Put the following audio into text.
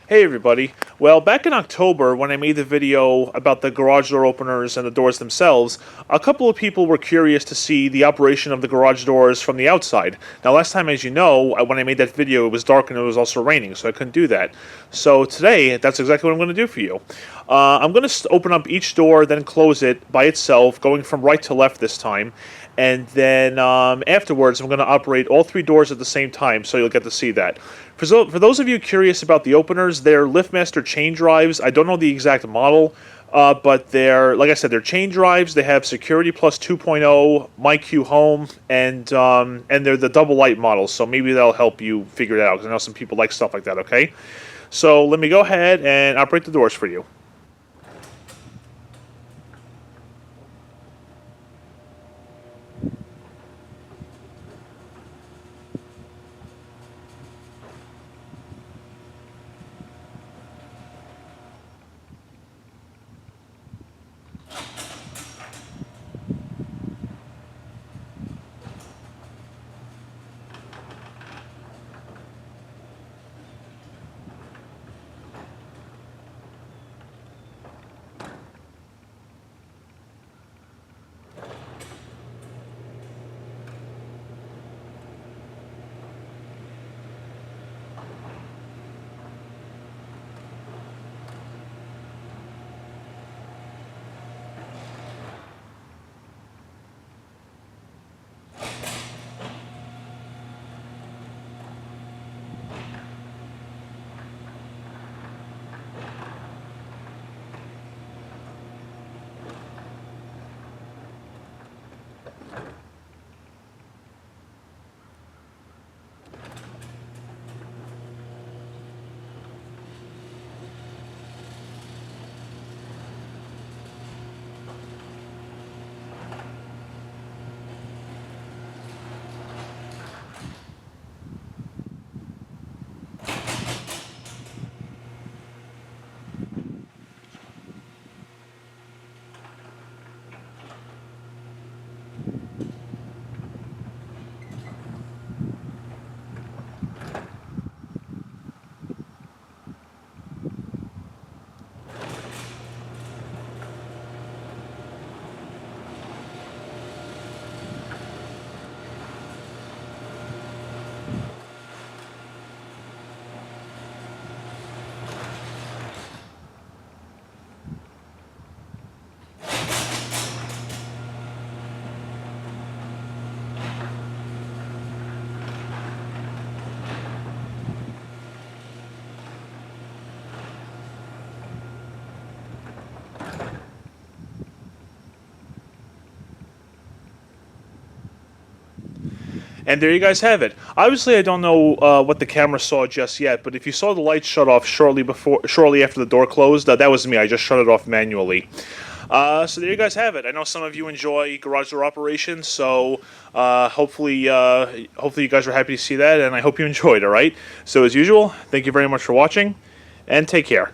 Hey everybody. Well, back in October when I made the video about the garage door openers and the doors themselves, a couple of people were curious to see the operation of the garage doors from the outside. Now last time, as you know, when I made that video it was dark and it was also raining, so I couldn't do that. So today, that's exactly what I'm going to do for you. I'm going to open up each door, then close it by itself, going from right to left this time. And then afterwards, I'm going to operate all three doors at the same time, so you'll get to see that. For those of you curious about the openers, they're LiftMaster chain drives. I don't know the exact model, but they're, like I said, they're chain drives. They have Security Plus 2.0, MyQ Home, and they're the double light models, so maybe that'll help you figure it out, because I know some people like stuff like that, okay? So let me go ahead and operate the doors for you. And there you guys have it. Obviously, I don't know what the camera saw just yet, but if you saw the lights shut off shortly after the door closed, that was me. I just shut it off manually. So there you guys have it. I know some of you enjoy garage door operations, so hopefully you guys were happy to see that, and I hope you enjoyed. All right. So as usual, thank you very much for watching, and take care.